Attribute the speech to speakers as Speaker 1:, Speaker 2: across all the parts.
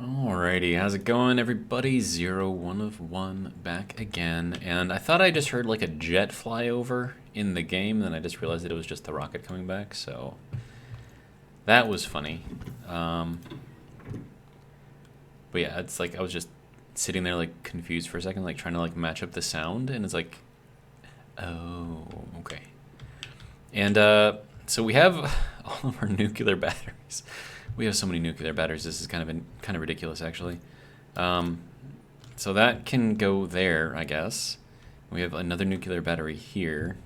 Speaker 1: Alrighty, how's it going, everybody? 1 of 1 back again, and I thought I just heard like a jet fly over in the game, then I just realized that it was just the rocket coming back, so that was funny. But yeah, it's like I was just sitting there like confused for a second, like trying to like match up the sound, and it's like, oh, okay. And so we have all of our nuclear batteries. We have so many nuclear batteries. This is kind of ridiculous, actually. So that can go there, I guess. We have another nuclear battery here.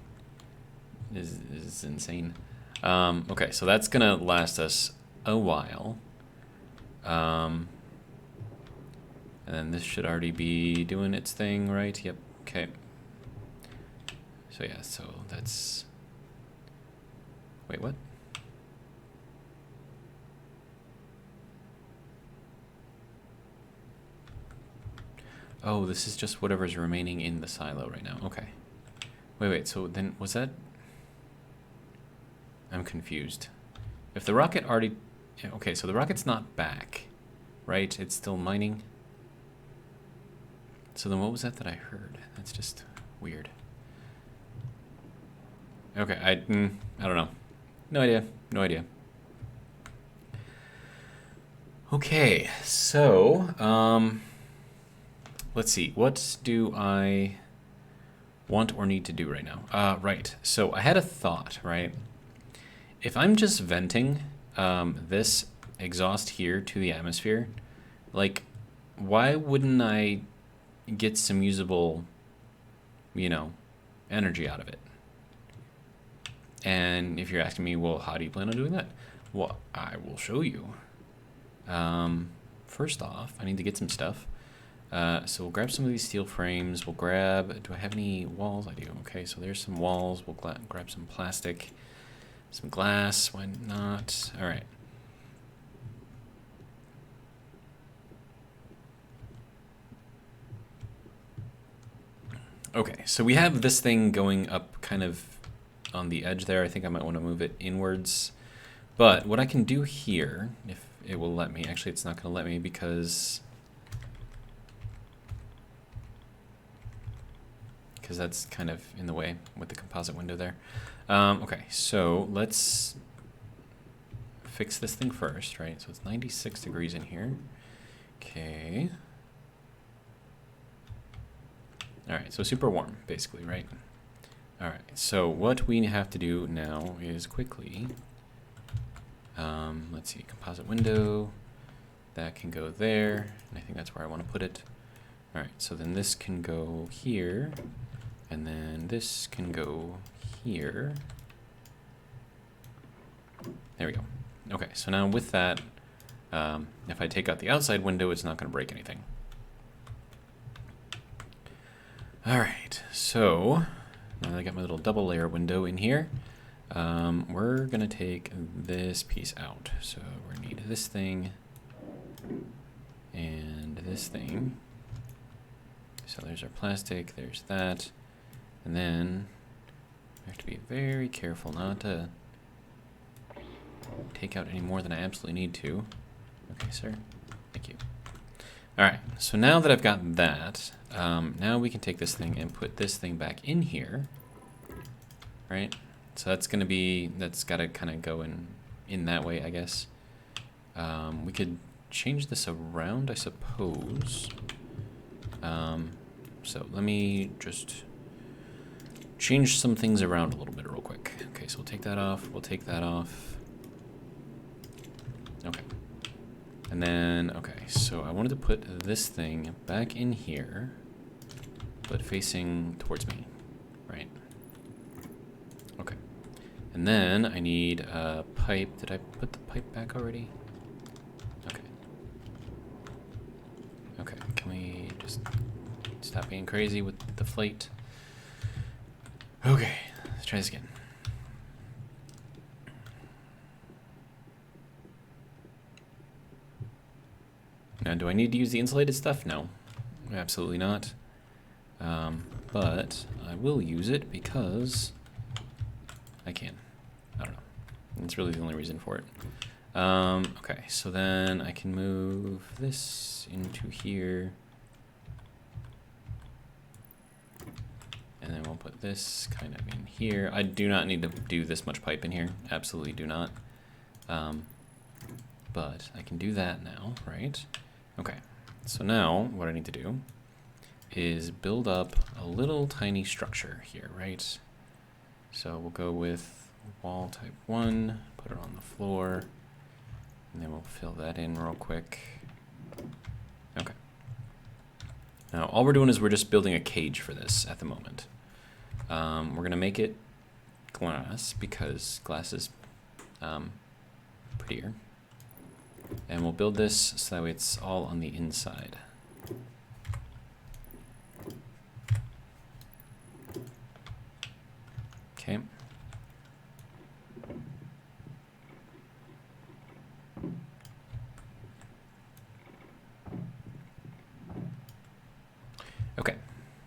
Speaker 1: This is insane. Okay, so that's gonna last us a while. And then this should already be doing its thing, right? Yep. Okay. So yeah, so that's. Wait, what? Oh, this is just whatever's remaining in the silo right now. Okay. Wait, so then was that... I'm confused. If the rocket already... Okay, so the rocket's not back, right? It's still mining. So then what was that I heard? That's just weird. Okay, I don't know. No idea. Okay, so, let's see. What do I want or need to do right now? Right. So I had a thought, right? If I'm just venting this exhaust here to the atmosphere, like, why wouldn't I get some usable, energy out of it? And if you're asking me, well, how do you plan on doing that? Well, I will show you. First off, I need to get some stuff. So we'll grab some of these steel frames. We'll grab... Do I have any walls? I do. Okay, so there's some walls. We'll grab some plastic. Some glass. Why not? All right. Okay, so we have this thing going up kind of on the edge there. I think I might want to move it inwards. But what I can do here, if it will let me... Actually, it's not going to let me because that's kind of in the way with the composite window there. Okay, so let's fix this thing first, right? So it's 96 degrees in here. Okay. All right, so super warm, basically, right? All right, so what we have to do now is quickly, let's see, composite window, that can go there, and I think that's where I want to put it. All right, so then this can go here, and then this can go here. There we go. Okay, so now with that, if I take out the outside window, it's not going to break anything. All right, so now that I got my little double layer window in here, we're going to take this piece out. So we're going to need this thing and this thing. So there's our plastic, there's that. And then I have to be very careful not to take out any more than I absolutely need to. Okay, sir. Thank you. All right, so now that I've got that, now we can take this thing and put this thing back in here, right? So that's going to be, that's got to kind of go in that way, I guess. We could change this around, I suppose. So let me just change some things around a little bit real quick. Okay, so we'll take that off. We'll take that off. Okay. And then, okay, so I wanted to put this thing back in here, but facing towards me, right? Okay. And then I need a pipe. Did I put the pipe back already? Okay. Okay, can we just stop being crazy with the flight? Okay, let's try this again. Now, do I need to use the insulated stuff? No, absolutely not. But I will use it because I can. I don't know. That's really the only reason for it. Okay, so then I can move this into here. And then we'll put this kind of in here. I do not need to do this much pipe in here. Absolutely do not. But I can do that now, right? Okay, so now what I need to do is build up a little tiny structure here, right? So we'll go with wall type 1, put it on the floor, and then we'll fill that in real quick. Okay. Now all we're doing is we're just building a cage for this at the moment. We're gonna make it glass because glass is prettier. And we'll build this so that way it's all on the inside. Okay. Okay,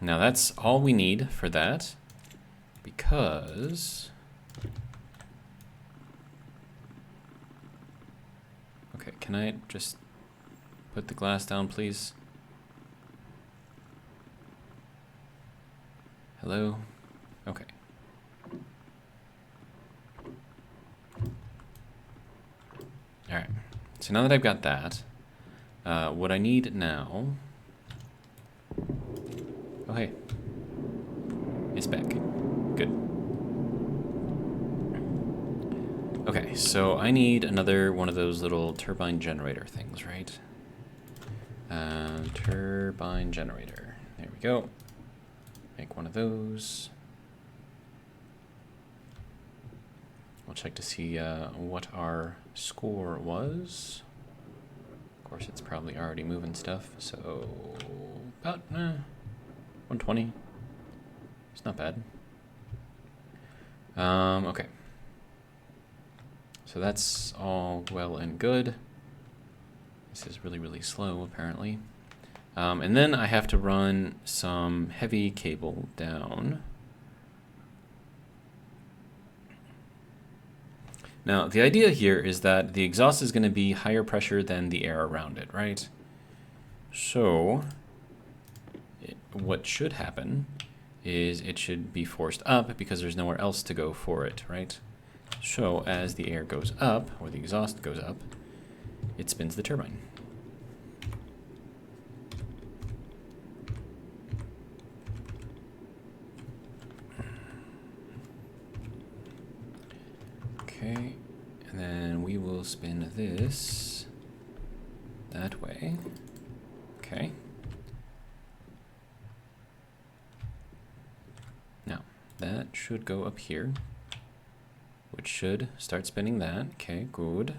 Speaker 1: now that's all we need for that because okay, can I just put the glass down, please? Hello? Okay. All right, so now that I've got that, what I need now, oh hey, it's back, good. Okay, so I need another one of those little turbine generator things, right? Turbine generator, there we go. Make one of those. We'll check to see what our score was. Of course, it's probably already moving stuff, so about 120. It's not bad. Okay. So that's all well and good. This is really, really slow, apparently. And then I have to run some heavy cable down. Now, the idea here is that the exhaust is going to be higher pressure than the air around it, right? So, what should happen is it should be forced up because there's nowhere else to go for it, right? So, as the air goes up, or the exhaust goes up, it spins the turbine. Okay, and then we will spin this that way. Okay. Now, that should go up here, which should start spinning that. Okay, good.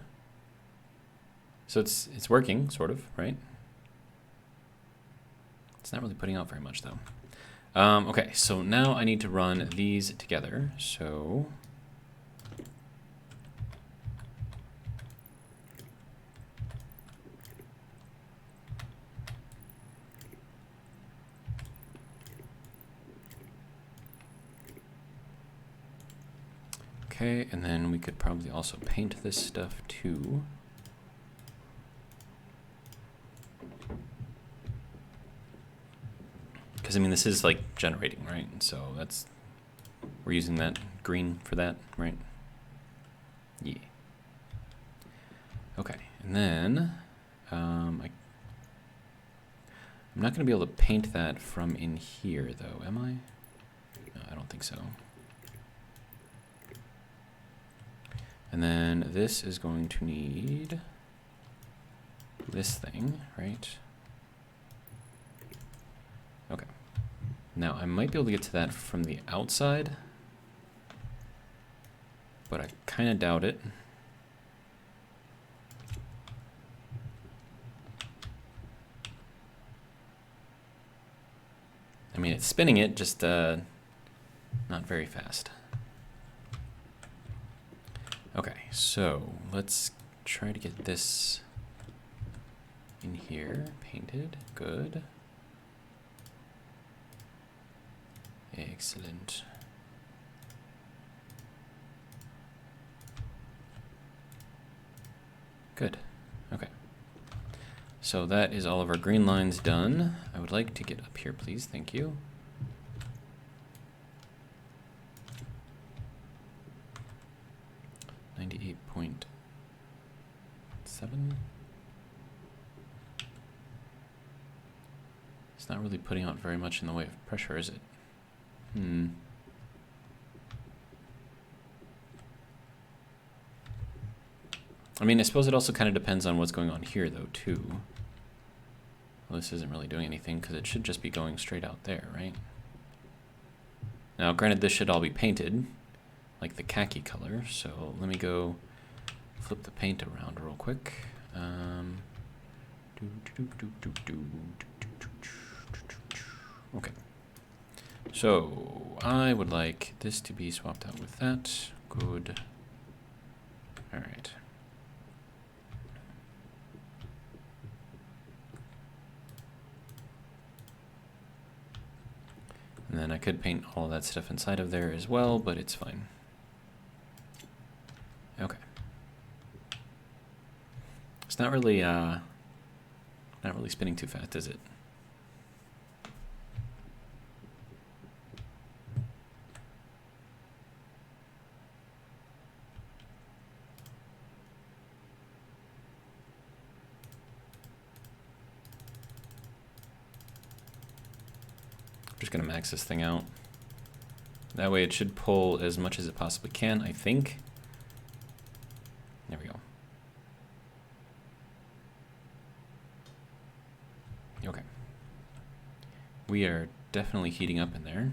Speaker 1: So it's working, sort of, right? It's not really putting out very much, though. Okay, so now I need to run these together. So okay, and then we could probably also paint this stuff too. Because I mean, this is like generating, right? So that's, we're using that green for that, right? Yeah. Okay, and then I'm not going to be able to paint that from in here, though, am I? No, I don't think so. And then this is going to need this thing, right? Okay. Now, I might be able to get to that from the outside, but I kind of doubt it. I mean, it's spinning it, just not very fast. Okay, so let's try to get this in here, painted, good. Excellent. Good. Okay. So that is all of our green lines done. I would like to get up here, please. Thank you. .7. It's not really putting out very much in the way of pressure, is it? I mean, I suppose it also kind of depends on what's going on here, though, too. Well, this isn't really doing anything, because it should just be going straight out there, right? Now, granted, this should all be painted, like the khaki color, so let me go flip the paint around real quick. Okay. So, I would like this to be swapped out with that. Good. Alright. And then I could paint all that stuff inside of there as well, but it's fine. Okay. It's not really spinning too fast, is it? Just gonna max this thing out. That way it should pull as much as it possibly can, I think. There we go. Okay. We are definitely heating up in there.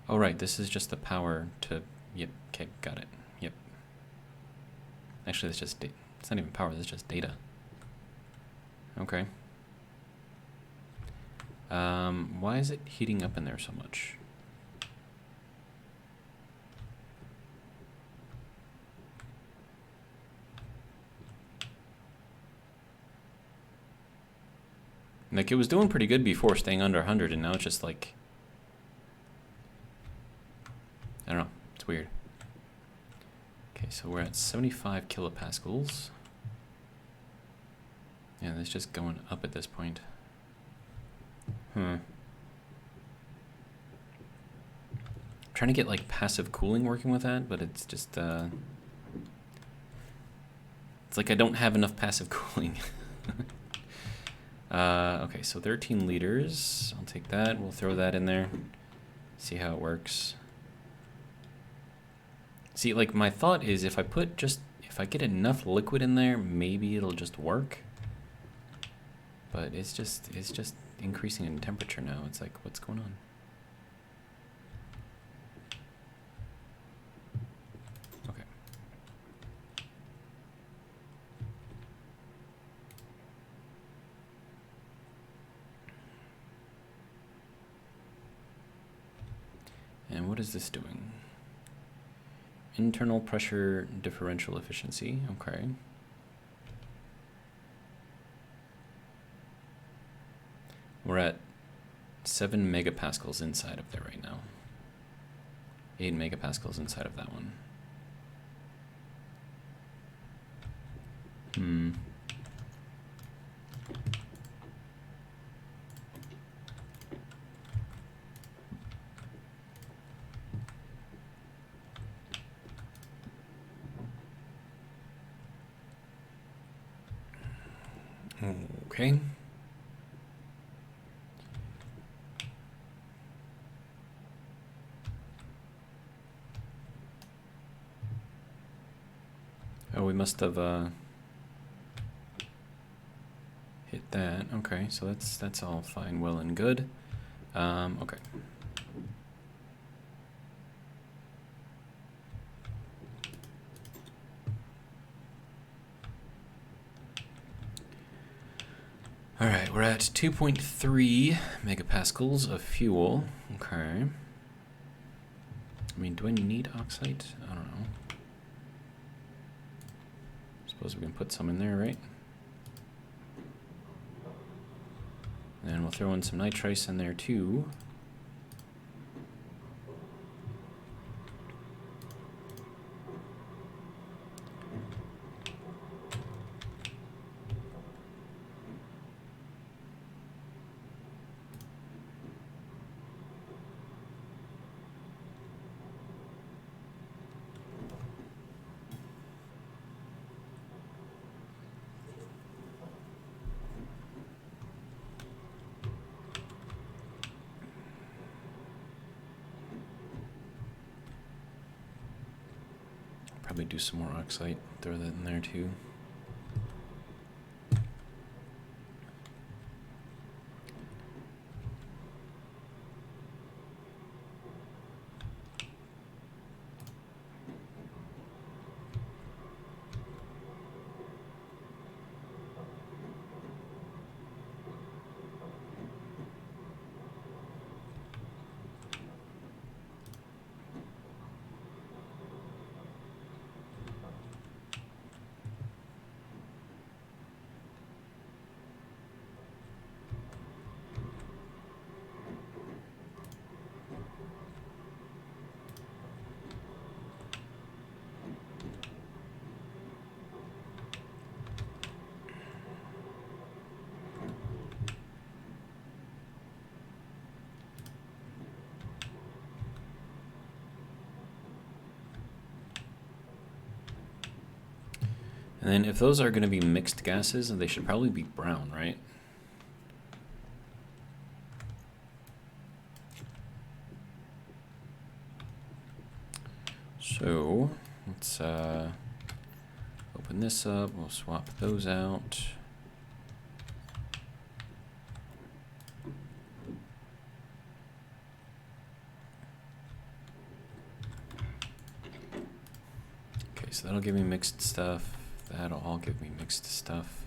Speaker 1: Oh right, this is just the power to, yep, okay, got it, yep. Actually, that's just, it's not even power, that's just data. Okay. Why is it heating up in there so much? Like, it was doing pretty good before, staying under 100, and now it's just like, I don't know, it's weird. Okay, so we're at 75 kilopascals. Yeah, that's just going up at this point. I'm trying to get like passive cooling working with that, but it's just, it's like I don't have enough passive cooling. Okay, so 13 liters. I'll take that. We'll throw that in there. See how it works. See, like, my thought is if I get enough liquid in there, maybe it'll just work. But it's just increasing in temperature now. It's like, what's going on? Okay. And what is this doing? Internal pressure differential efficiency. Okay. We're at 7 megapascals inside of there right now. 8 megapascals inside of that one. Okay. Oh, we must have hit that. Okay, so that's all fine, well and good. Okay. All right, we're at 2.3 megapascals of fuel. Okay. I mean, do I need oxide? I don't know. Suppose we can put some in there, right? And we'll throw in some nitrice in there too. Probably do some more oxide, throw that in there too. And then if those are going to be mixed gases, they should probably be brown, right? So let's open this up. We'll swap those out. Okay, so that'll give me mixed stuff. That'll all give me mixed stuff.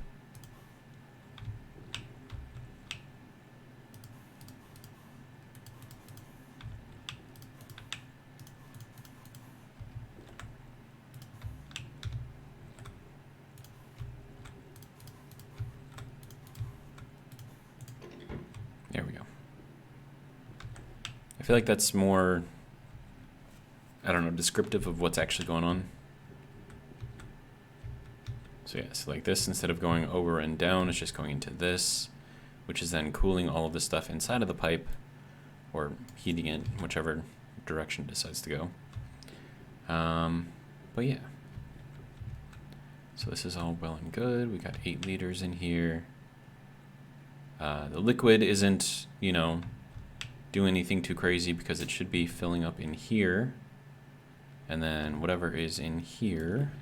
Speaker 1: There we go. I feel like that's more, I don't know, descriptive of what's actually going on. So yeah, so like this, instead of going over and down, it's just going into this, which is then cooling all of the stuff inside of the pipe, or heating it, whichever direction it decides to go. But yeah. So this is all well and good. We got 8 liters in here. The liquid isn't, you know, doing anything too crazy because it should be filling up in here. And then whatever is in here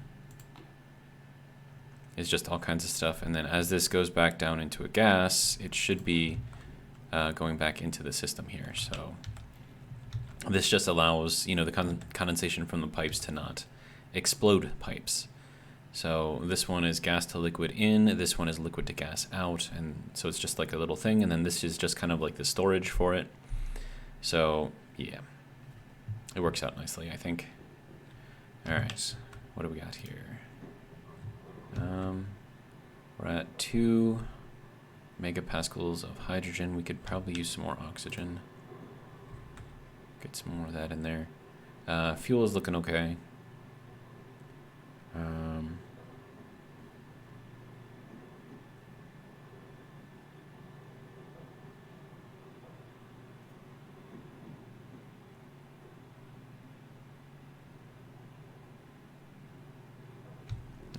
Speaker 1: is just all kinds of stuff. And then as this goes back down into a gas, it should be going back into the system here. So this just allows, you know, the condensation from the pipes to not explode pipes. So this one is gas to liquid in, this one is liquid to gas out, and so it's just like a little thing, and then this is just kind of like the storage for it. So yeah, it works out nicely, I think. All right, what do we got here? We're at 2 megapascals of hydrogen. We could probably use some more oxygen. Get some more of that in there. Fuel is looking okay.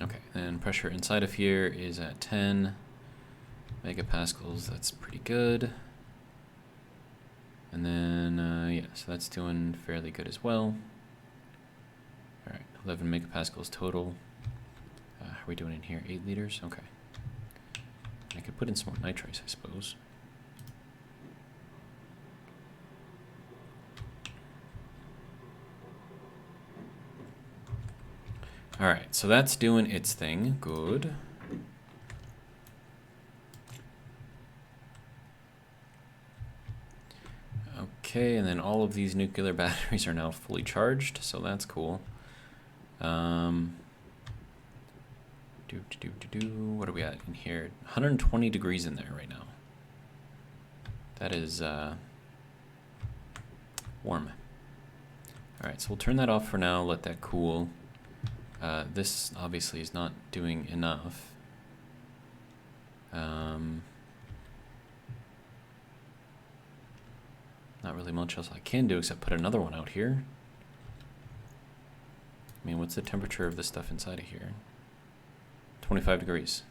Speaker 1: Okay, and pressure inside of here is at 10 megapascals. That's pretty good. And then, yeah, so that's doing fairly good as well. All right, 11 megapascals total. How are we doing in here? 8 liters? Okay. I could put in some more nitrates, I suppose. All right, so that's doing its thing. Good. Okay, and then all of these nuclear batteries are now fully charged, so that's cool. What are we at in here? 120 degrees in there right now. That is warm. All right, so we'll turn that off for now, let that cool. This obviously is not doing enough. Not really much else I can do except put another one out here. I mean, what's the temperature of the stuff inside of here? 25 degrees.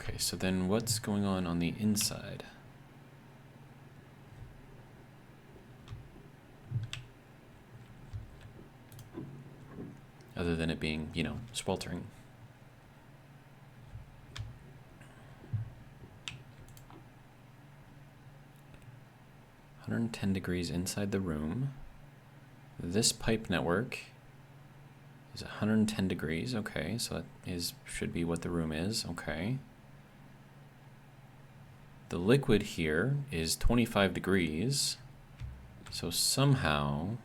Speaker 1: Okay, so then what's going on the inside? Other than it being, you know, sweltering. $110 inside the room. This pipe network is 110 degrees. Okay, so that should be what the room is. Okay. The liquid here is 25 degrees. So somehow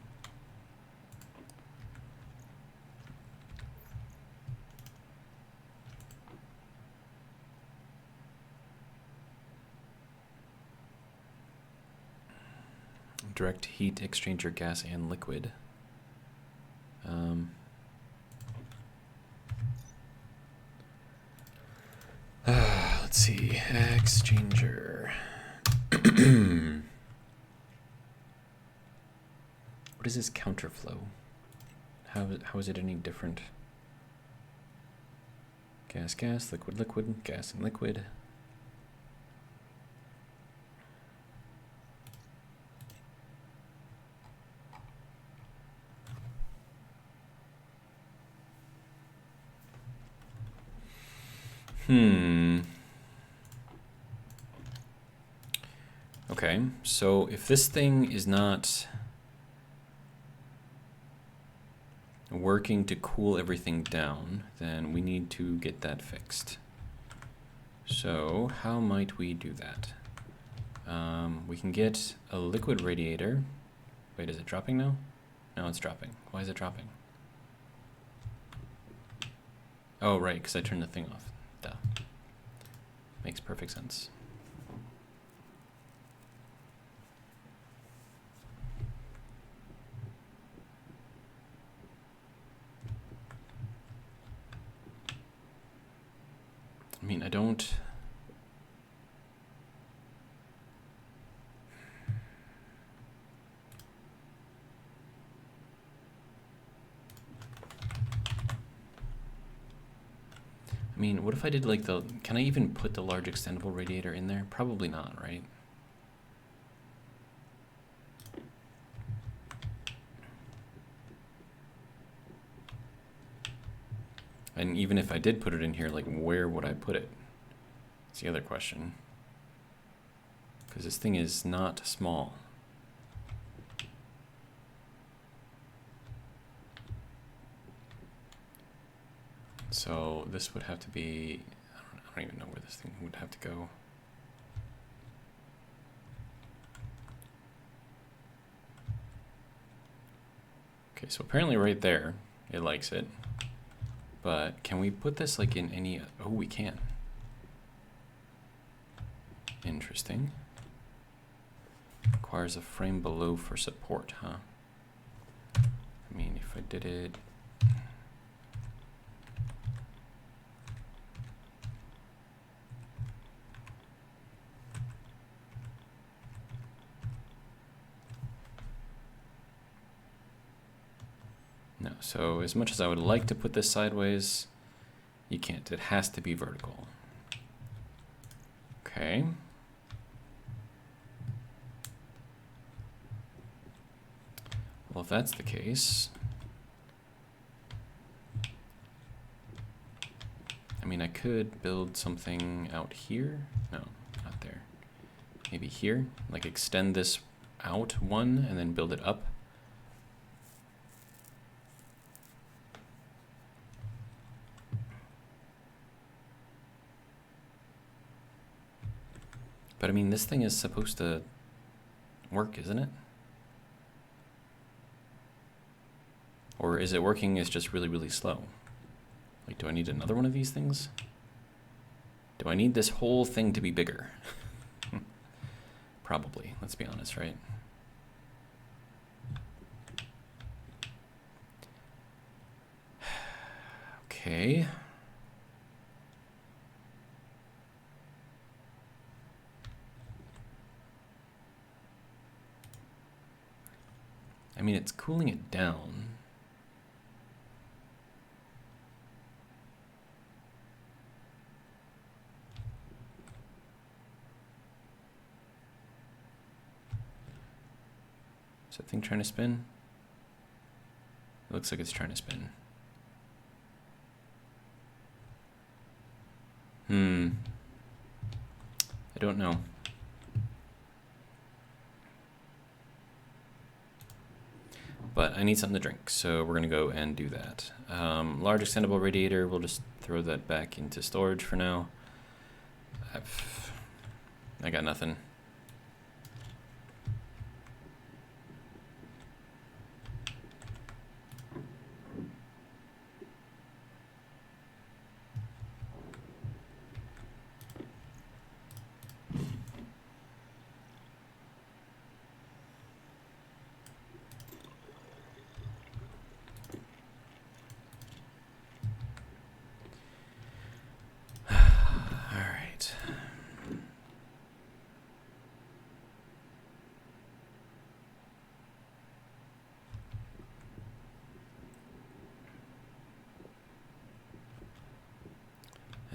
Speaker 1: direct heat exchanger gas and liquid. Let's see, exchanger. What is this counterflow? How is it any different? Gas, gas, liquid, liquid, gas and liquid. Okay, so if this thing is not working to cool everything down, then we need to get that fixed. So how might we do that? We can get a liquid radiator. Wait, is it dropping now? No, it's dropping. Why is it dropping? Oh, right, because I turned the thing off. Duh. Makes perfect sense. I mean, I don't... I mean, what if I did like the... Can I even put the large extendable radiator in there? Probably not, right? And even if I did put it in here, like, where would I put it? That's the other question. Because this thing is not small. So this would have to be... I don't even know where this thing would have to go. Okay, so apparently right there, it likes it. But can we put this like in any... Oh, we can. Interesting. Requires a frame below for support, huh? I mean, if I did it... No, so as much as I would like to put this sideways, you can't. It has to be vertical. Okay. Well, if that's the case, I mean, I could build something out here. No, not there. Maybe here, like extend this out one and then build it up. But I mean, this thing is supposed to work, isn't it? Or is it working? It's just really, really slow. Like, do I need another one of these things? Do I need this whole thing to be bigger? Probably, let's be honest, right? Okay. I mean, it's cooling it down. Is that thing trying to spin? It looks like it's trying to spin. I don't know. But I need something to drink, so we're gonna go and do that. Large extendable radiator, we'll just throw that back into storage for now. I got nothing.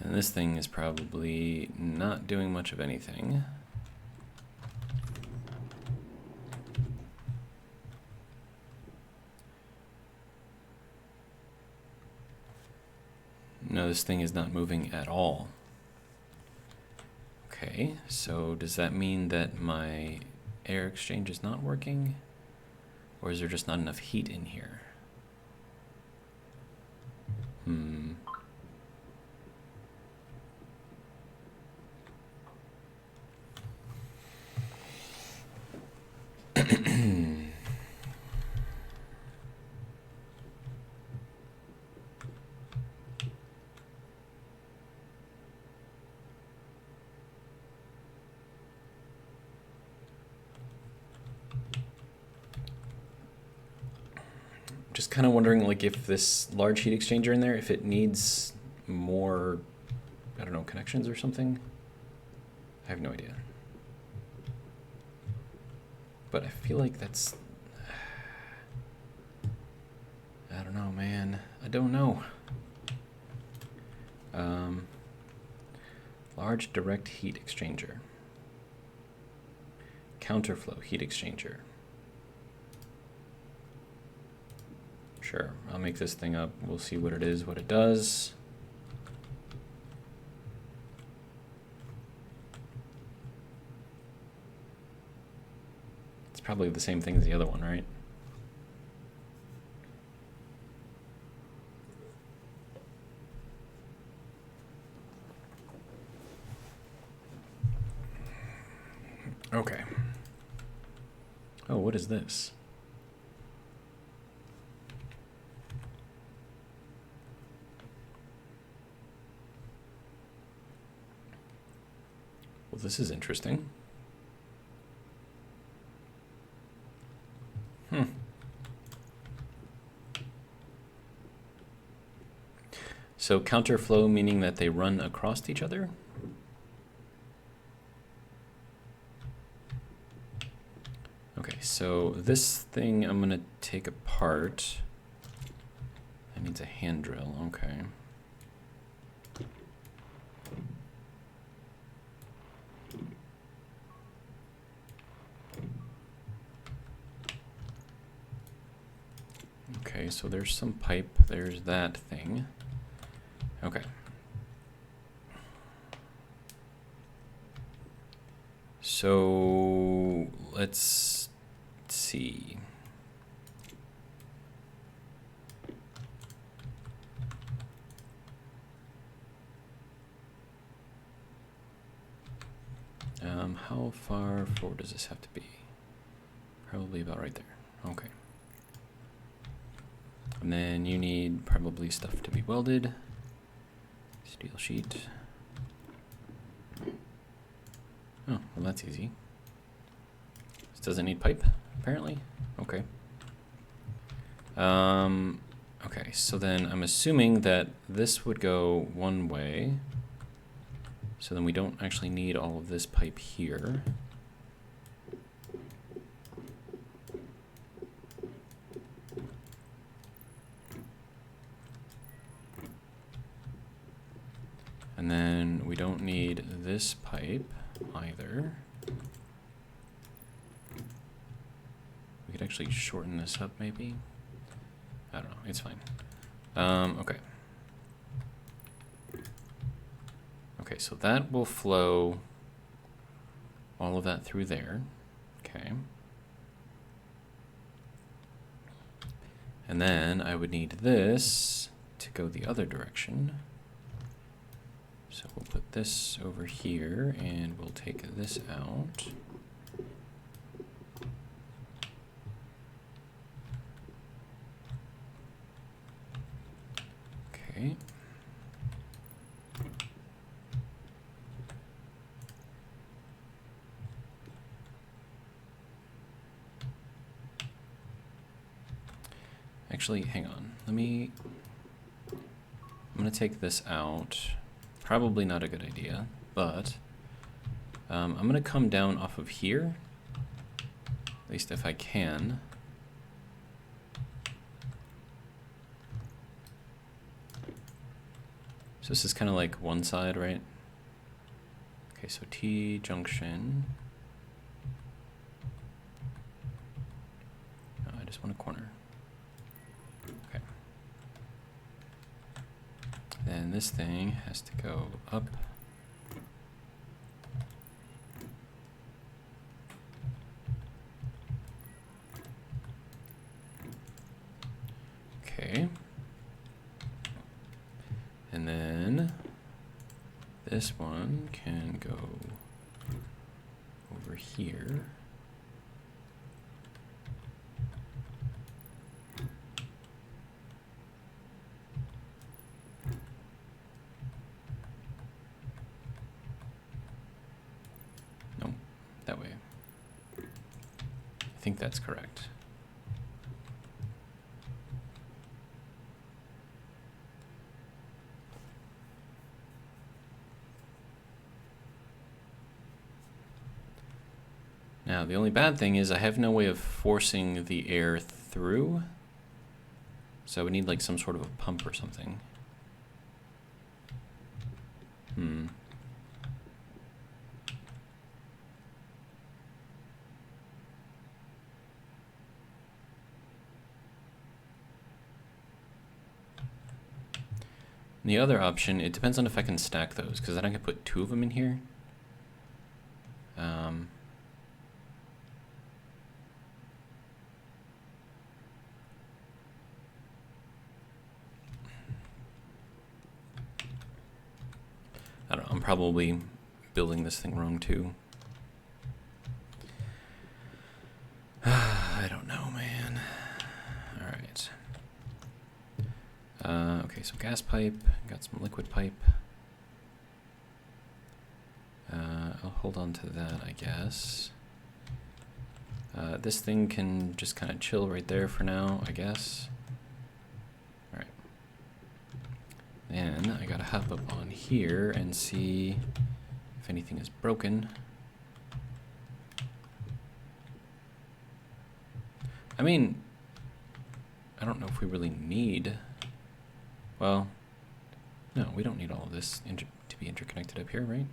Speaker 1: And this thing is probably not doing much of anything. No, this thing is not moving at all. Okay, so does that mean that my air exchange is not working? Or is there just not enough heat in here? Just kind of wondering, like, if this large heat exchanger in there, if it needs more, I don't know, connections or something. I have no idea. But I feel like that's, I don't know, man. I don't know. Large direct heat exchanger. Counterflow heat exchanger. Sure, I'll make this thing up. We'll see what it is, what it does. It's probably the same thing as the other one, right? Okay. Oh, what is this? Well, this is interesting. So counterflow meaning that they run across each other? Okay, so this thing I'm gonna take apart. That needs a hand drill, okay. Okay, so there's some pipe, there's that thing. Okay. So let's see. How far forward does this have to be? Probably about right there. Okay. And then you need probably stuff to be welded. Steel sheet. Oh, well that's easy. This doesn't need pipe, apparently. Okay. Okay, so then I'm assuming that this would go one way. So then we don't actually need all of this pipe here. And then we don't need this pipe either. We could could actually shorten this up maybe. I don't know, it's fine. Okay. Okay, so that will flow all of that through there. Okay. And then I would need this to go the other direction. So we'll put this over here and we'll take this out. Okay. Actually, hang on. I'm gonna take this out. Probably not a good idea, but I'm gonna come down off of here, at least if I can. So this is kind of like one side, right? Okay, so T junction. No, I just want a corner. Okay. Then this thing has to go up. Okay. And then this one can go over here. No, that way. I think that's correct. Now, the only bad thing is I have no way of forcing the air through. So I would need like some sort of a pump or something. The other option, it depends on if I can stack those, because then I can put two of them in here. I don't know, I'm probably building this thing wrong too. I don't know, man. All right. Okay, so gas pipe, got some liquid pipe. I'll hold on to that, I guess. This thing can just kind of chill right there for now, I guess. All right. Then I gotta hop up on here and see if anything is broken. I mean, I don't know if we really need, well, no, we don't need all of this to be interconnected up here, right?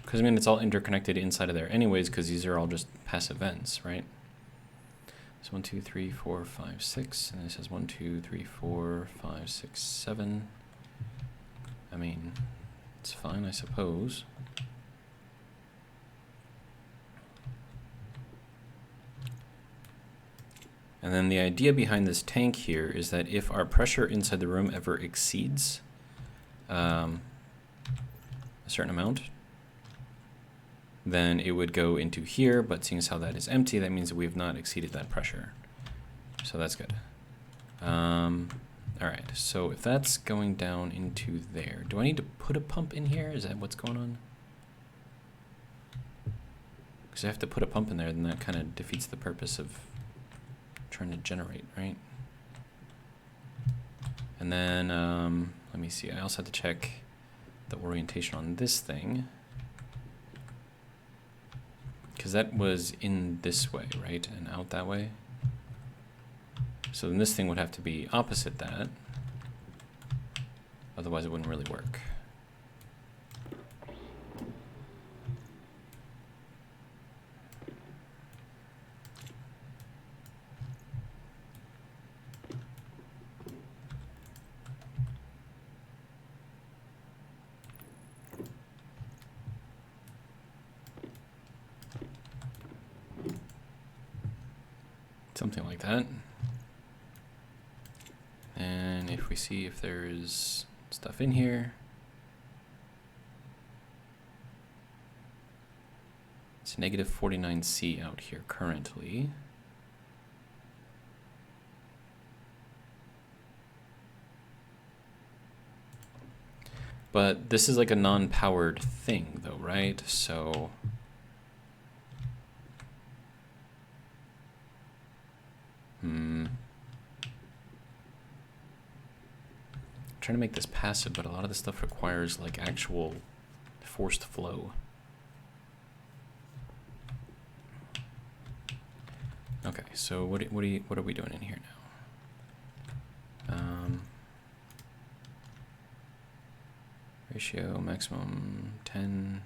Speaker 1: Because, I mean, it's all interconnected inside of there anyways, because these are all just passive vents, right? So 1, 2, 3, 4, 5, 6, and this is 1, 2, 3, 4, 5, 6, 7. I mean, it's fine, I suppose. And then the idea behind this tank here is that if our pressure inside the room ever exceeds a certain amount, then it would go into here, but seeing as how that is empty, that means that we have not exceeded that pressure. So that's good. All right, so if that's going down into there, do I need to put a pump in here? Is that what's going on? Because I have to put a pump in there, then that kind of defeats the purpose of trying to generate, right? And then, let me see, I also have to check the orientation on this thing. Because that was in this way, right? And out that way. So then this thing would have to be opposite that. Otherwise it wouldn't really work. Something like that. And if we see if there's stuff in here. It's negative 49C out here currently. But this is like a non-powered thing though, right? So trying to make this passive, but a lot of this stuff requires like actual forced flow. Okay, so what are we doing in here now? Ratio maximum 10.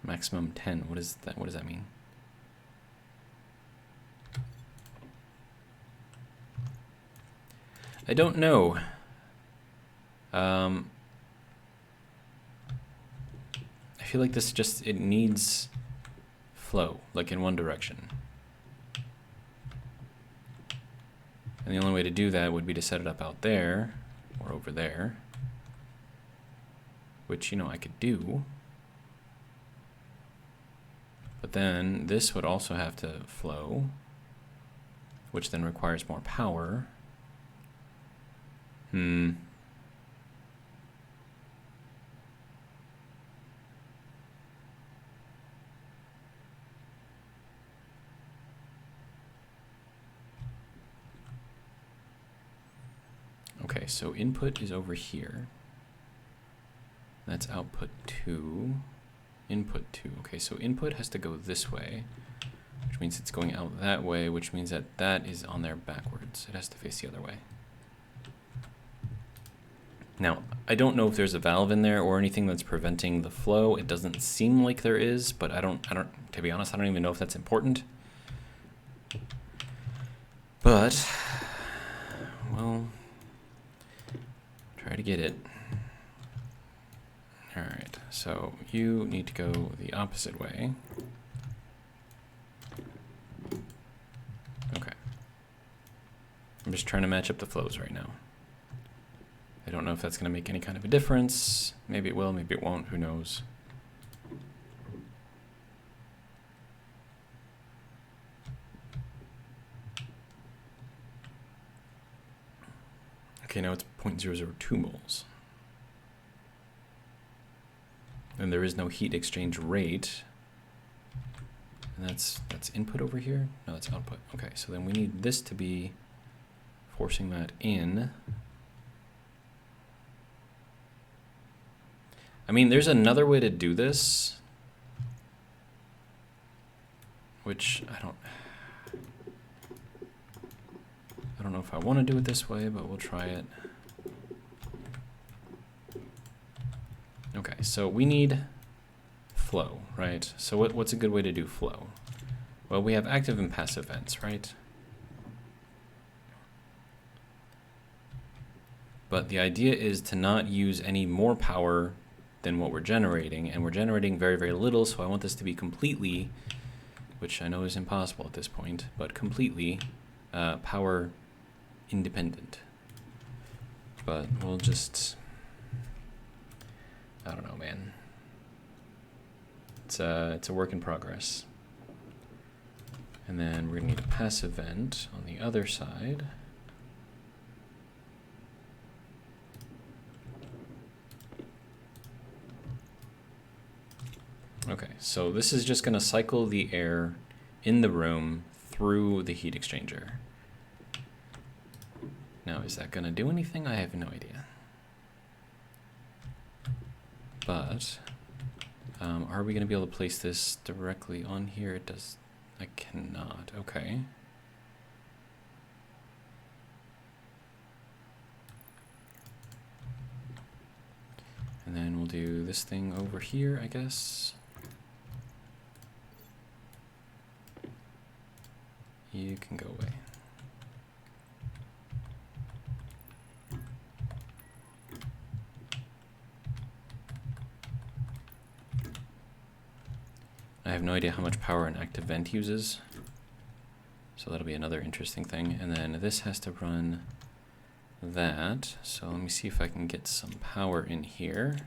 Speaker 1: Maximum 10. What is that? What does that mean? I don't know. I feel like this just, it needs flow, like in one direction. And the only way to do that would be to set it up out there or over there, which, you know, I could do. But then this would also have to flow, which then requires more power. Okay, so input is over here. That's output 2. Input 2. Okay, so input has to go this way, which means it's going out that way, which means that that is on there backwards. It has to face the other way. Now, I don't know if there's a valve in there or anything that's preventing the flow. It doesn't seem like there is, but I don't, to be honest, I don't even know if that's important. But, well, try to get it. All right, so you need to go the opposite way. Okay. I'm just trying to match up the flows right now. I don't know if that's going to make any kind of a difference. Maybe it will, maybe it won't, who knows. Okay, now it's 0.002 moles. And there is no heat exchange rate. And that's input over here? No, that's output. Okay, so then we need this to be forcing that in. I mean, there's another way to do this, which I don't know if I want to do it this way, but we'll try it. Okay, so we need flow, right? So what's a good way to do flow? Well, we have active and passive vents, right? But the idea is to not use any more power than what we're generating, and we're generating very, very little, so I want this to be completely, which I know is impossible at this point, but completely power independent. But we'll just, I don't know, man. It's a work in progress. And then we're gonna need a passive vent on the other side. Okay, so this is just gonna cycle the air in the room through the heat exchanger. Now, is that gonna do anything? I have no idea. But, are we gonna be able to place this directly on here? It does, I cannot, okay. And then we'll do this thing over here, I guess. You can go away. I have no idea how much power an active vent uses, so that'll be another interesting thing. And then this has to run that, so let me see if I can get some power in here.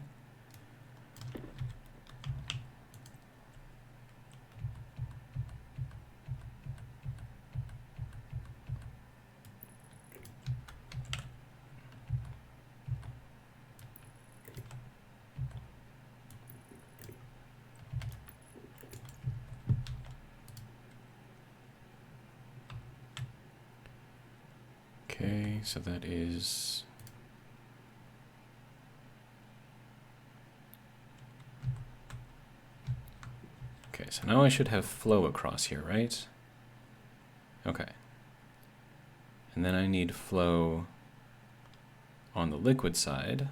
Speaker 1: Okay, so that is okay, so now I should have flow across here, right? Okay. And then I need flow on the liquid side.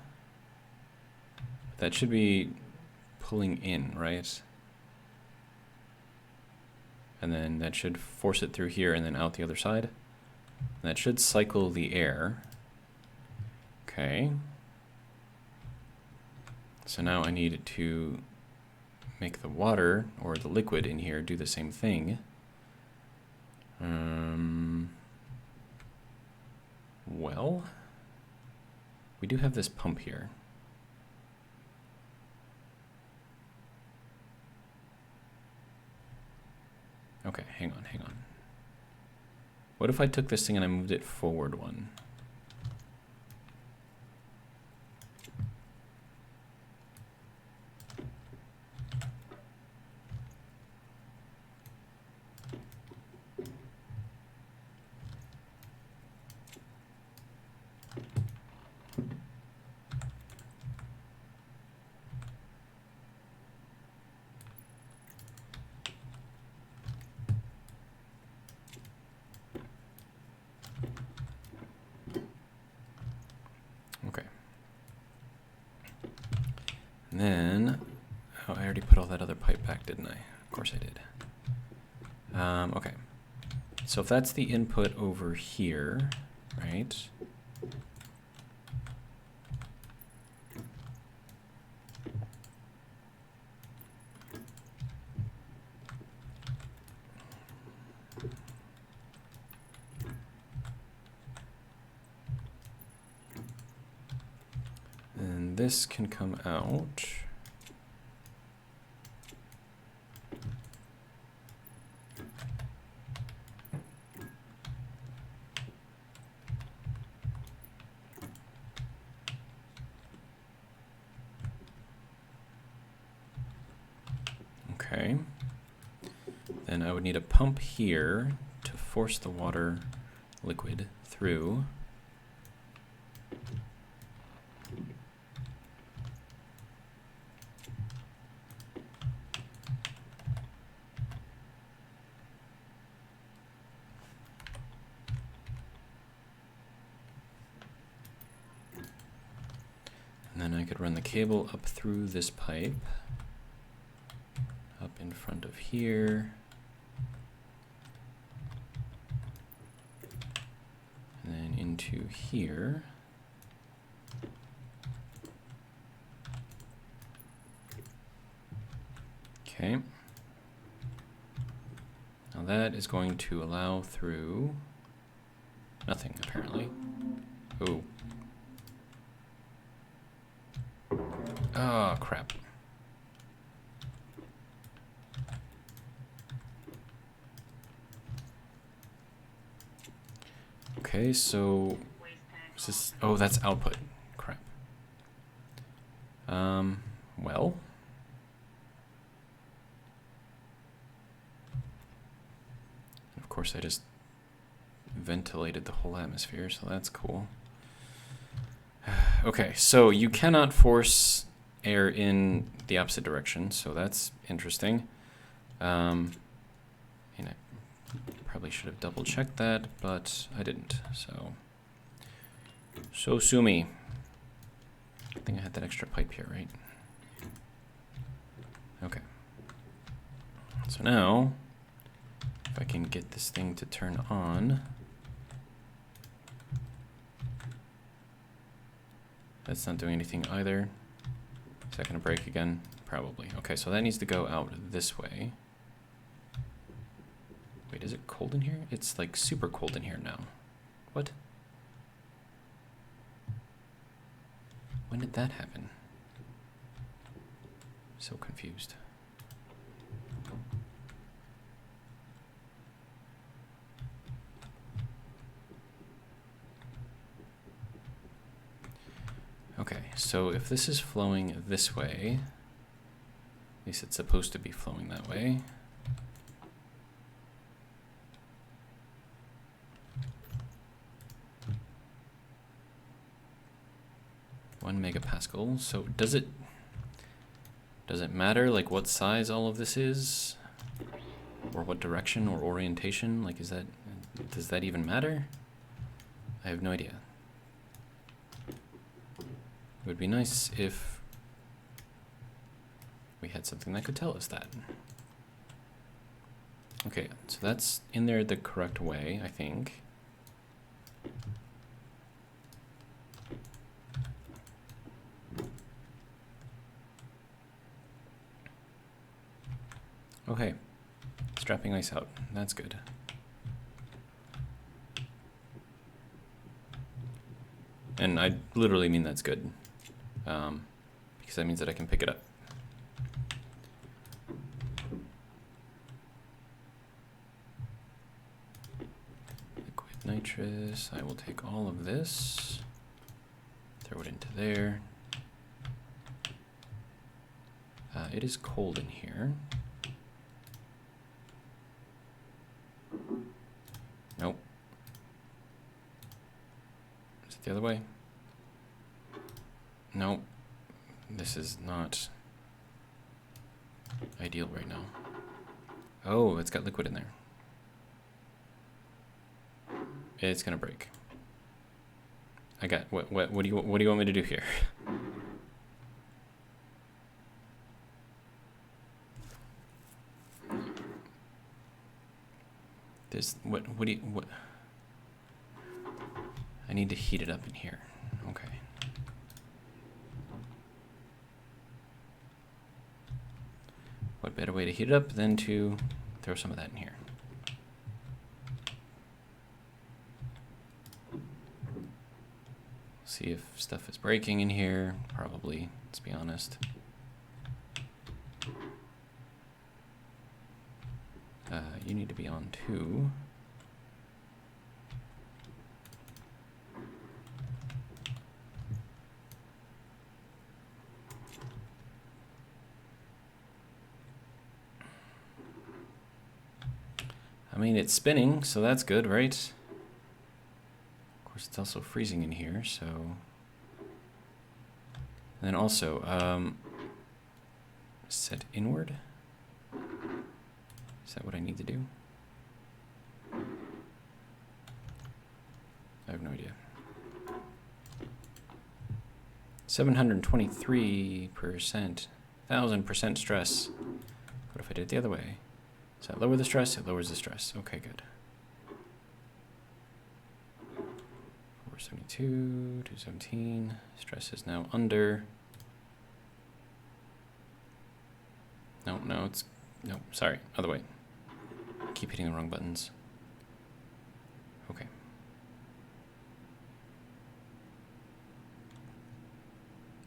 Speaker 1: That should be pulling in, right? And then that should force it through here and then out the other side. That should cycle the air. Okay. So now I need to make the water, or the liquid in here, do the same thing. Well, we do have this pump here. Okay, hang on, hang on. What if I took this thing and I moved it forward one? Okay. And then, oh, I already put all that other pipe back, didn't I? Of course I did. Okay. So if that's the input over here, right? And this can come out. Okay. Then I would need a pump here to force the water liquid through. And then I could run the cable up through this pipe, up in front of here, and then into here. Okay. Now that is going to allow through nothing, apparently. Oh. Oh, crap. Okay, so is this, oh, that's output. Crap. Well. Of course, I just ventilated the whole atmosphere, so that's cool. Okay, so you cannot force air in the opposite direction, so that's interesting. And I probably should have double checked that, but I didn't, so sue me. I think I had that extra pipe here, right? Okay. So now, if I can get this thing to turn on. That's not doing anything either. Is that gonna break again? Probably. Okay, so that needs to go out this way. Wait, is it cold in here? It's like super cold in here now. What? When did that happen? So confused. Okay, so if this is flowing this way, at least it's supposed to be flowing that way. One megapascal. So does it matter like what size all of this is, or what direction or orientation? Like, does that even matter? I have no idea. It would be nice if we had something that could tell us that. Okay, so that's in there the correct way, I think. Okay, strapping ice out, that's good. And I literally mean that's good, because that means that I can pick it up. Liquid nitrous, I will take all of this, throw it into there. It is cold in here. Nope. Is it the other way? Nope. This is not ideal right now. Oh, it's got liquid in there. It's gonna break. I got what do you want me to do here? There's what I need to heat it up in here. Okay. What better way to heat it up than to throw some of that in here? See if stuff is breaking in here. Probably, let's be honest. You need to be on 2. I mean, it's spinning, so that's good, right? Of course, it's also freezing in here, so... And then also, set inward. Is that what I need to do? I have no idea. 723%, 1000% stress. What if I did it the other way? Does that lower the stress? It lowers the stress. Okay, good. 472, 217. Stress is now under. No, it's... No, sorry, other way. Keep hitting the wrong buttons. Okay.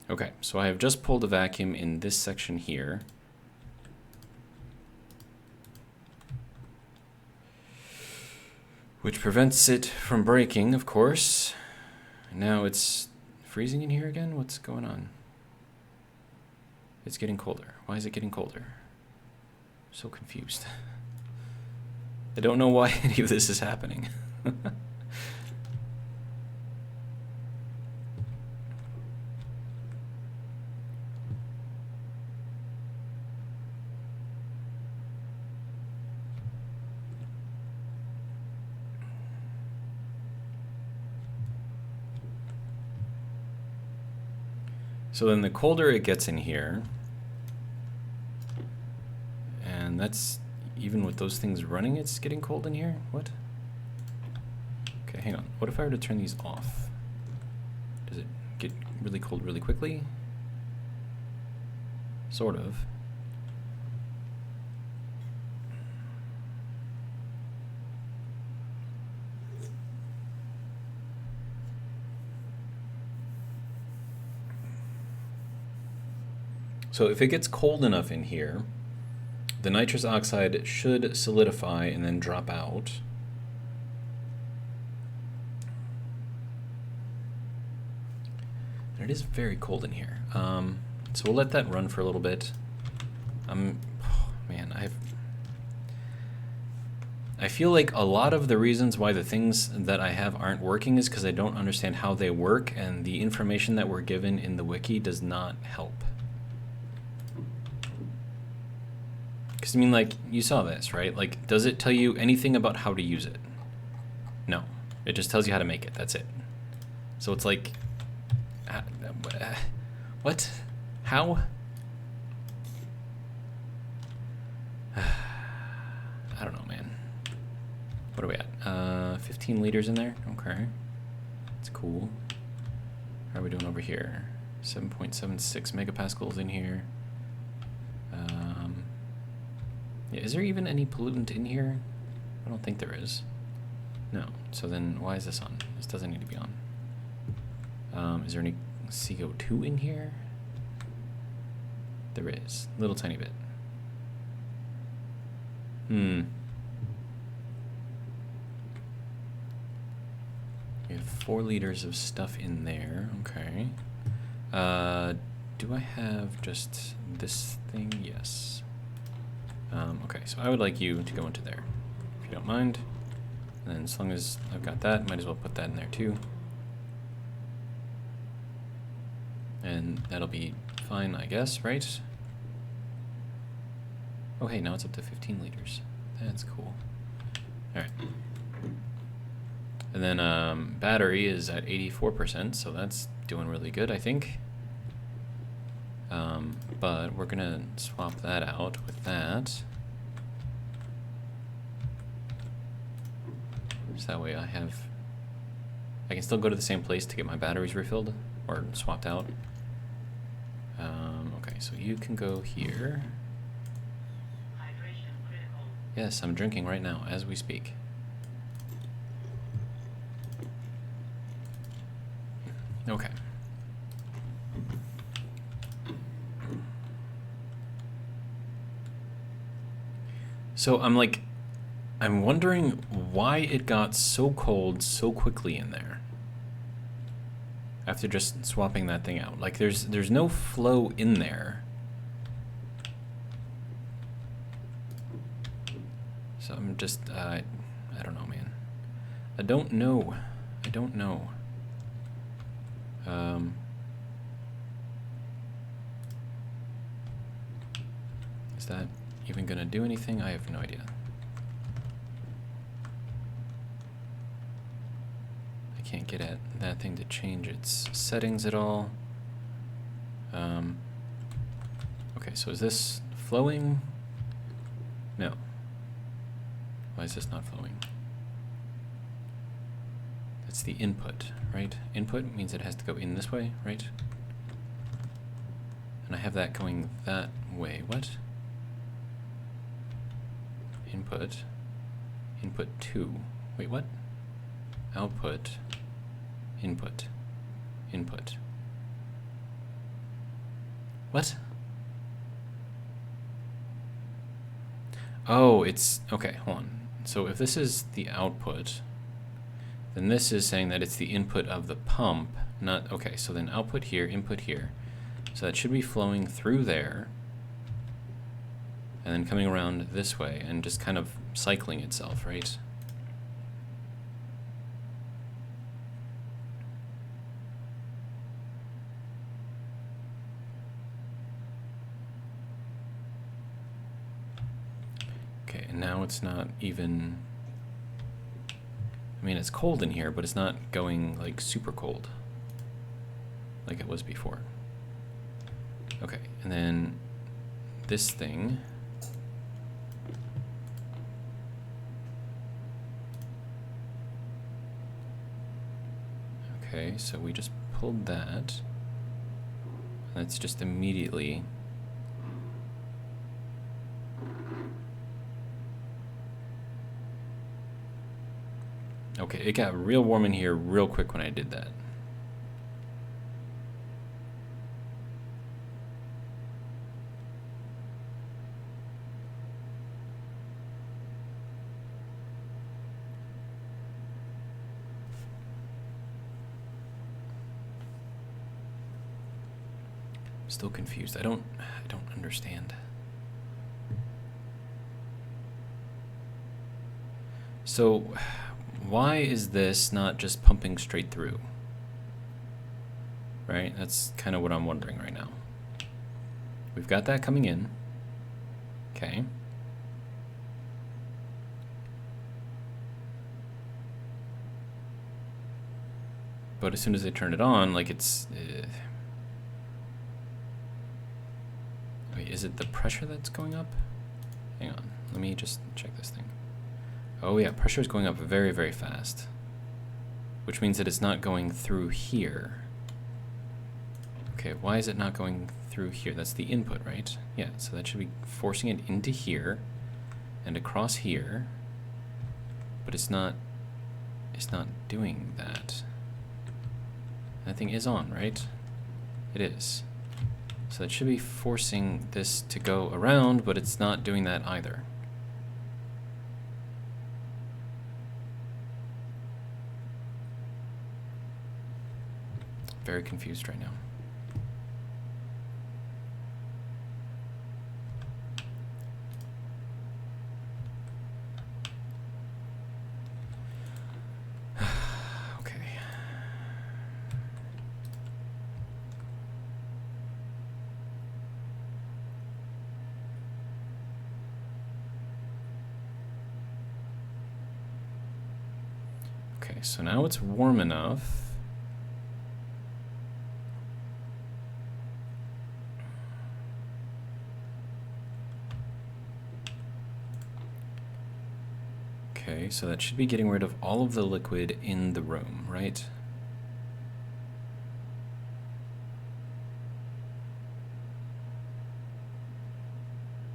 Speaker 1: Okay, so I have just pulled a vacuum in this section here. Which prevents it from breaking, of course. Now it's freezing in here again? What's going on? It's getting colder. Why is it getting colder? I'm so confused. I don't know why any of this is happening. So then the colder it gets in here, and that's even with those things running, it's getting cold in here? What? Okay, hang on. What if I were to turn these off? Does it get really cold really quickly? Sort of. So if it gets cold enough in here, the nitrous oxide should solidify and then drop out. And it is very cold in here. So we'll let that run for a little bit. Man, I feel like a lot of the reasons why the things that I have aren't working is because I don't understand how they work, and the information that we're given in the wiki does not help. Because, I mean, like, you saw this, right? Like, does it tell you anything about how to use it? No. It just tells you how to make it. That's it. So it's like... what? How? I don't know, man. What are we at? 15 liters in there? Okay. That's cool. How are we doing over here? 7.76 megapascals in here. Yeah, is there even any pollutant in here? I don't think there is. No. So then why is this on? This doesn't need to be on. Is there any CO2 in here? There is. Little tiny bit. We have 4 liters of stuff in there. Okay. Do I have just this thing? Yes. Okay, so I would like you to go into there, if you don't mind. And then as long as I've got that, might as well put that in there too. And that'll be fine, I guess, right? Oh, hey, now it's up to 15 liters. That's cool. All right. And then battery is at 84%, so that's doing really good, I think. But we're gonna swap that out with that. So that way I can still go to the same place to get my batteries refilled or swapped out. Okay, so you can go here.
Speaker 2: Hydration critical.
Speaker 1: Yes, I'm drinking right now as we speak. Okay. So I'm wondering why it got so cold so quickly in there. After just swapping that thing out. Like there's no flow in there. So I'm just I don't know, man. I don't know. Is that even gonna do anything? I have no idea. I can't get at that thing to change its settings at all. Okay, so is this flowing? No. Why is this not flowing? That's the input, right? Input means it has to go in this way, right? And I have that going that way. What? Input. Input 2. Wait, what? Output. Input. Input. What? Oh, it's... Okay, hold on. So if this is the output, then this is saying that it's the input of the pump, not... Okay, so then output here, input here. So that should be flowing through there, and then coming around this way, and just kind of cycling itself, right? Okay, and now it's not even... I mean, it's cold in here, but it's not going, like, super cold, like it was before. Okay, and then this thing. Okay, so we just pulled that. That's just immediately. Okay, it got real warm in here real quick when I did that. Still confused. I don't understand. So, why is this not just pumping straight through? Right? That's kind of what I'm wondering right now. We've got that coming in. Okay. But as soon as I turn it on, like it's... Wait, is it the pressure that's going up? Hang on, let me just check this thing. Oh yeah, pressure is going up very, very fast. Which means that it's not going through here. Okay, why is it not going through here? That's the input, right? Yeah, so that should be forcing it into here and across here. But it's not doing that. That thing is on, right? It is. So that should be forcing this to go around, but it's not doing that either. Very confused right now. Okay, so now it's warm enough. Okay, so that should be getting rid of all of the liquid in the room, right?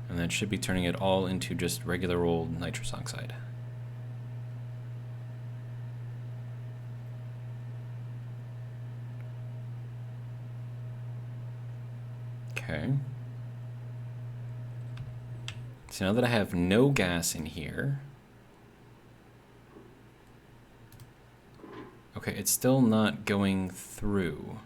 Speaker 1: And that should be turning it all into just regular old nitrous oxide. Okay. So now that I have no gas in here, okay, it's still not going through.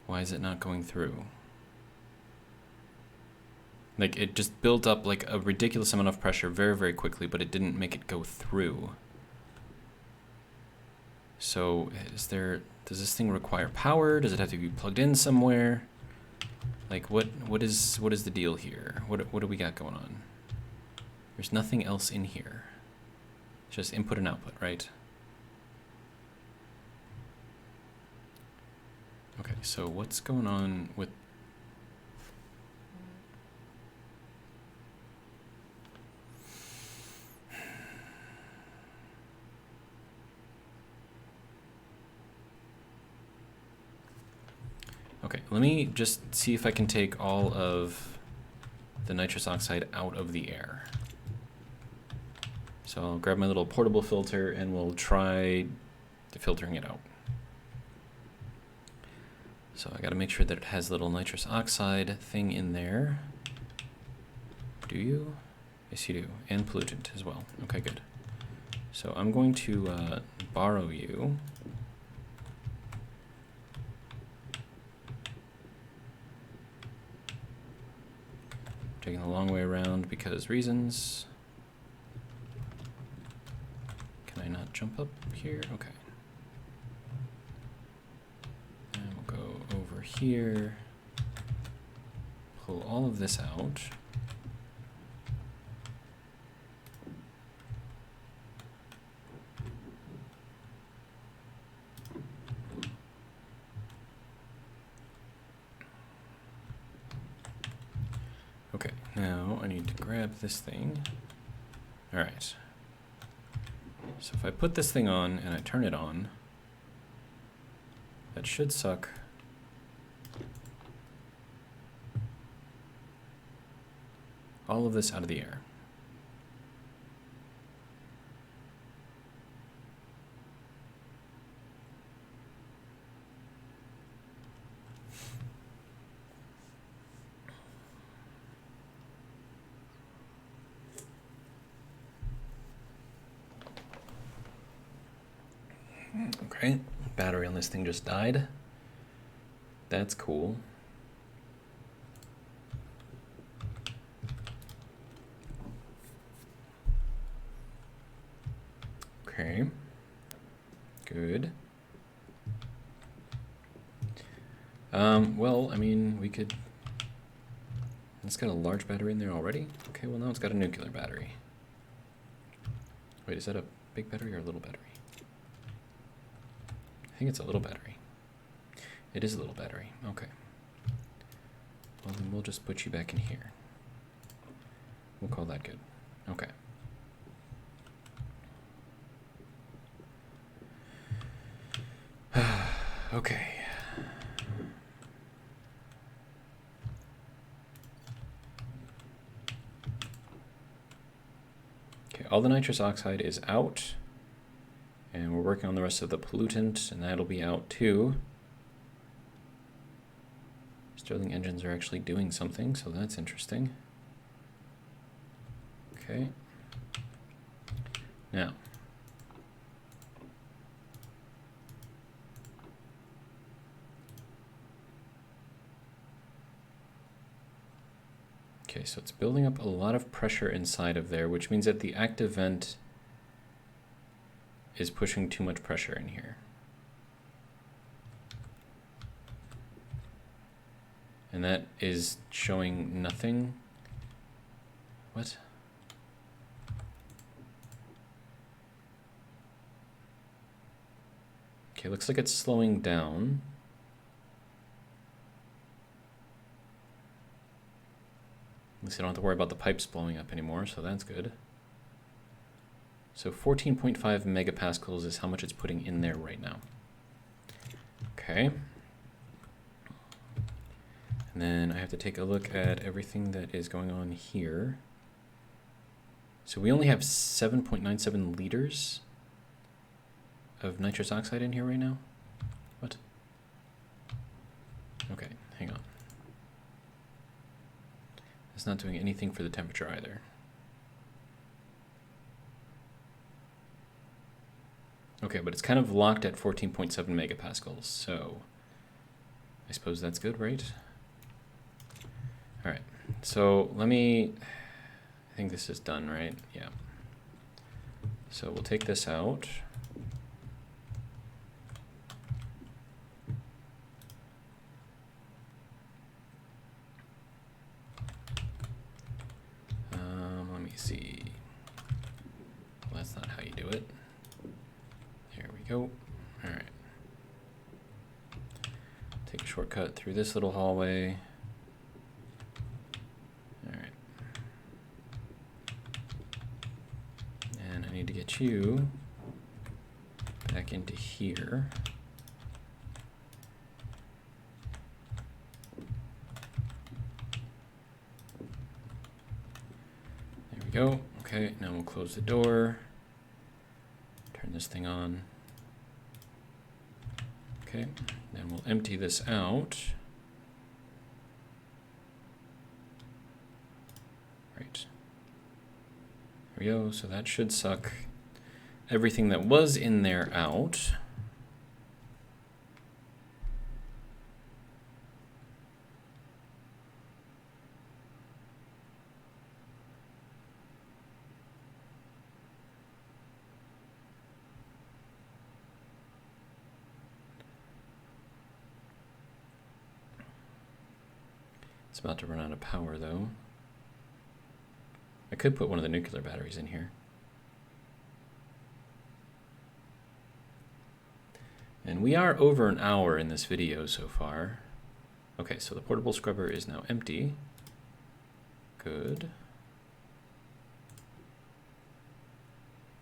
Speaker 1: Why is it not going through? Like, it just built up like a ridiculous amount of pressure very, very quickly, but it didn't make it go through. So, does this thing require power? Does it have to be plugged in somewhere? Like, what is the deal here? What do we got going on? There's nothing else in here. It's just input and output, right? Okay, so what's going on with... Okay, let me just see if I can take all of the nitrous oxide out of the air. So I'll grab my little portable filter and we'll try filtering it out. So I gotta make sure that it has a little nitrous oxide thing in there. Do you? Yes, you do. And pollutant as well. Okay, good. So I'm going to borrow you. Taking the long way around because reasons. Can I not jump up here? Okay. And we'll go over here. Pull all of this out. Now I need to grab this thing. All right. So if I put this thing on and I turn it on, that should suck all of this out of the air. Okay, battery on this thing just died. That's cool. Okay, good. Well, I mean, we could... It's got a large battery in there already? Okay, well now it's got a nuclear battery. Wait, is that a big battery or a little battery? I think it's a little battery. It is a little battery, okay. Well, then we'll just put you back in here. We'll call that good. Okay. Okay. Okay, all the nitrous oxide is out. And we're working on the rest of the pollutant, and that'll be out too. Stirling engines are actually doing something, so that's interesting. Okay. Now. Okay, so it's building up a lot of pressure inside of there, which means that the active vent is pushing too much pressure in here. And that is showing nothing. What? Okay, looks like it's slowing down. At least I don't have to worry about the pipes blowing up anymore, so that's good. So 14.5 megapascals is how much it's putting in there right now. Okay. And then I have to take a look at everything that is going on here. So we only have 7.97 liters of nitrous oxide in here right now. What? Okay, hang on. It's not doing anything for the temperature either. Okay, but it's kind of locked at 14.7 megapascals, so I suppose that's good, right? All right, so let me, I think this is done, right? Yeah. So we'll take this out. Let me see. Well, that's not how you do it. There we go. All right. Take a shortcut through this little hallway. All right. And I need to get you back into here. There we go. Okay, now we'll close the door. Turn this thing on. Okay, then we'll empty this out. Right. There we go. So that should suck everything that was in there out. It's about to run out of power, though. I could put one of the nuclear batteries in here. And we are over an hour in this video so far. Okay, so the portable scrubber is now empty. Good.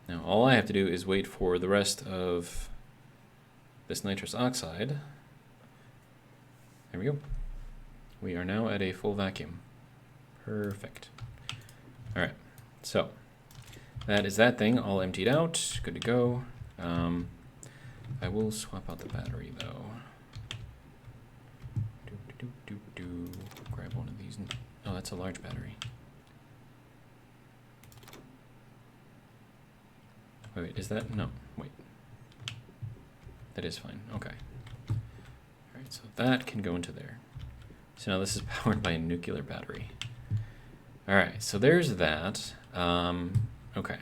Speaker 1: Now all I have to do is wait for the rest of this nitrous oxide. There we go. We are now at a full vacuum. Perfect. All right, so that is that thing all emptied out. Good to go. I will swap out the battery though. Grab one of these. Oh, that's a large battery. Wait, is that? No, wait. That is fine, okay. All right, so that can go into there. So now this is powered by a nuclear battery. All right, so there's that. Okay.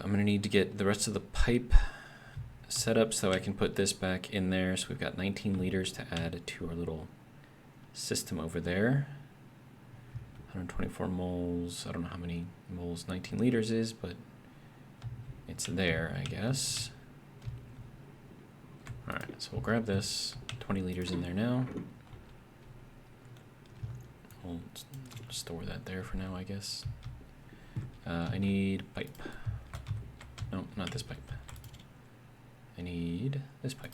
Speaker 1: I'm gonna need to get the rest of the pipe set up so I can put this back in there. So we've got 19 liters to add to our little system over there. 124 moles. I don't know how many moles 19 liters is, but it's there, I guess. All right, so we'll grab this. 20 liters in there now. We'll store that there for now, I guess. I need pipe. No, not this pipe. I need this pipe.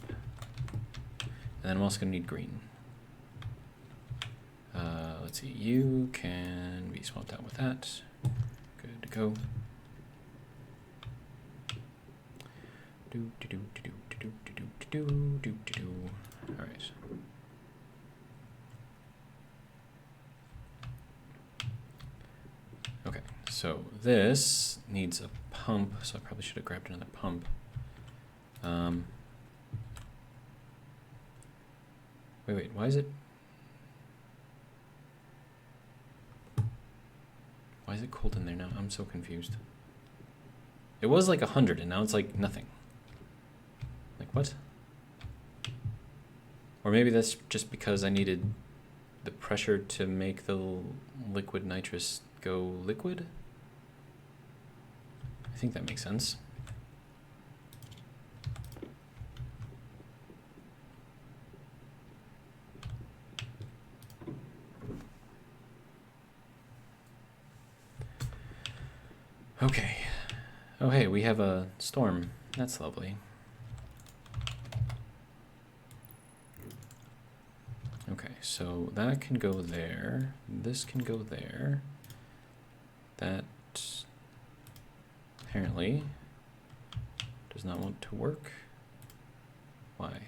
Speaker 1: And then I'm also going to need green. Let's see, you can be swapped out with that. Good to go. All right. Okay, so this needs a pump, so I probably should have grabbed another pump. Wait, why is it? Why is it cold in there now? I'm so confused. It was like 100 and now it's like nothing. Like what? Or maybe that's just because I needed the pressure to make the liquid nitrous go liquid? I think that makes sense. Okay. Oh, hey, we have a storm. That's lovely. Okay, so that can go there. This can go there. That apparently does not want to work. Why?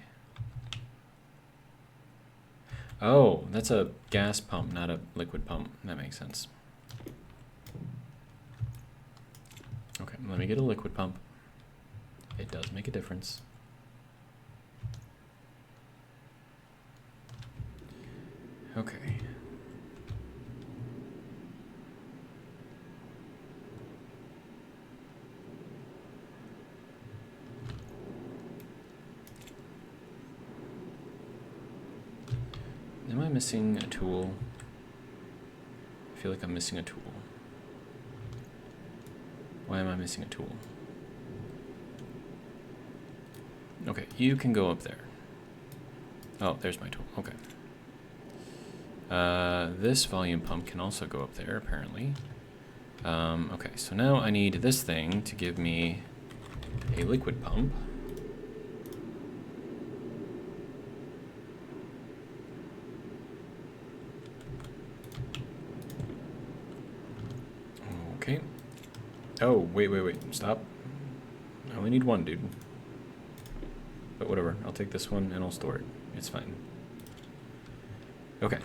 Speaker 1: Oh, that's a gas pump, not a liquid pump. That makes sense. Okay, let me get a liquid pump. It does make a difference. Okay. Am I missing a tool? I feel like I'm missing a tool. Why am I missing a tool? Okay, you can go up there. Oh, there's my tool. Okay. This volume pump can also go up there, apparently. Okay, so now I need this thing to give me a liquid pump. Okay. Oh, wait, stop. I only need one, dude. But whatever, I'll take this one and I'll store it. It's fine. Okay.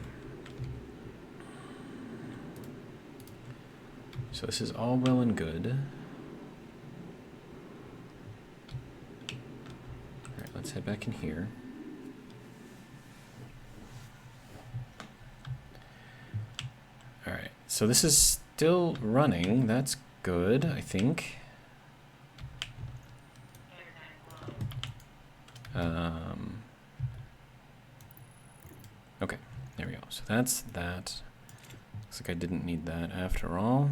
Speaker 1: So this is all well and good. Alright, let's head back in here. Alright, so this is still running. That's good, I think. Okay, there we go. So that's that. Looks like I didn't need that after all.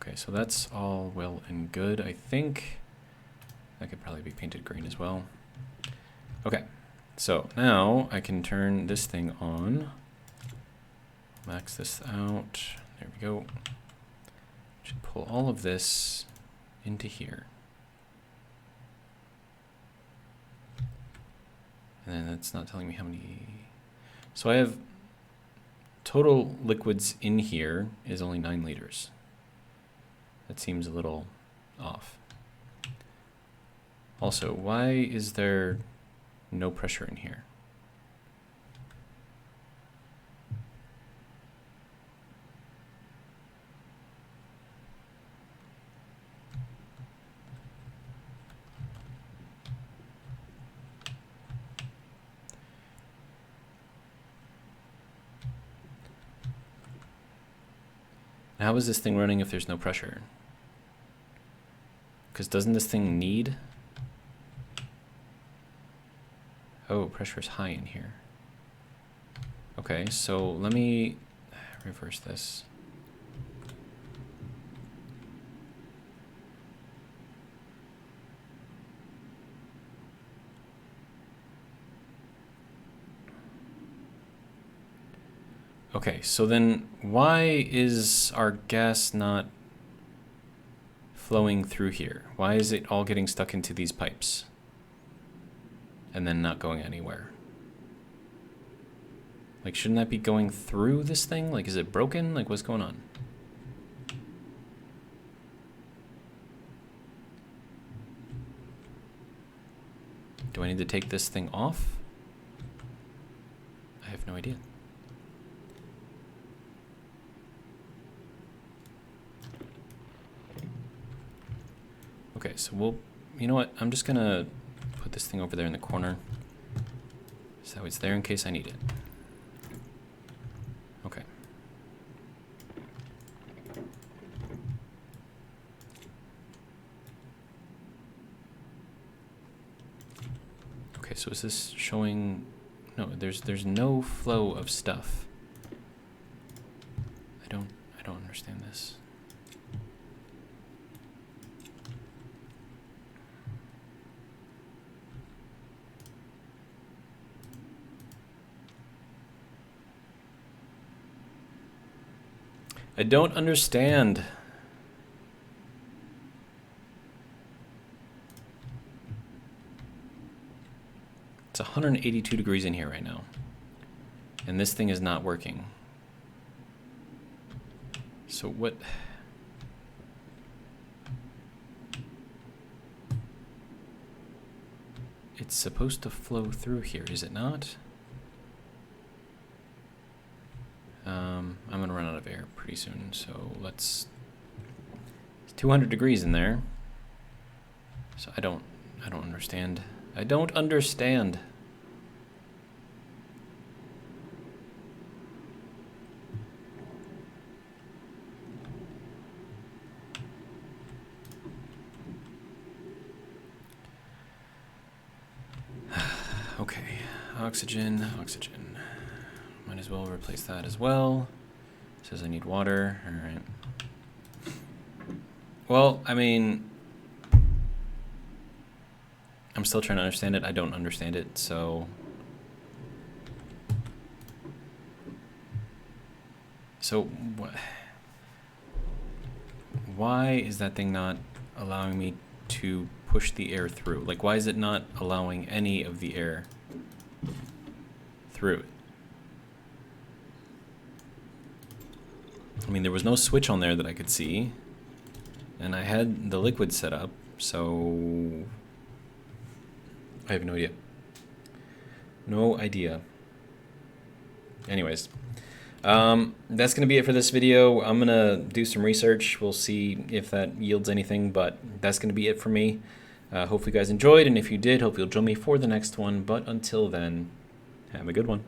Speaker 1: Okay, so that's all well and good. I think That could probably be painted green as well. Okay, so now I can turn this thing on. Max this out. There we go. Should pull all of this into here. And then that's not telling me how many. So I have total liquids in here is only 9 liters. That seems a little off. Also, why is there no pressure in here? How is this thing running if there's no pressure? Because doesn't this thing need? Oh, pressure is high in here. Okay, so let me reverse this. Okay, so then why is our gas not flowing through here? Why is it all getting stuck into these pipes and then not going anywhere? Like, shouldn't that be going through this thing? Like, is it broken? Like, what's going on? Do I need to take this thing off? I have no idea. Okay, so we'll, you know what? I'm just gonna put this thing over there in the corner so it's there in case I need it. Okay. Okay, so is this showing? No, there's no flow of stuff. I don't understand this. I don't understand. It's 182 degrees in here right now. And this thing is not working. So what? It's supposed to flow through here, is it not? I'm gonna run out of air pretty soon, so let's. It's 200 degrees in there. So I don't understand. I don't understand. Okay, oxygen. Might as well replace that as well. Says I need water. All right. Well, I mean, I'm still trying to understand it. I don't understand it, so. So why is that thing not allowing me to push the air through? Like, why is it not allowing any of the air through it? I mean, there was no switch on there that I could see, and I had the liquid set up, so I have no idea. No idea. Anyways, that's going to be it for this video. I'm going to do some research. We'll see if that yields anything, but that's going to be it for me. Hope you guys enjoyed, and if you did, hope you'll join me for the next one. But until then, have a good one.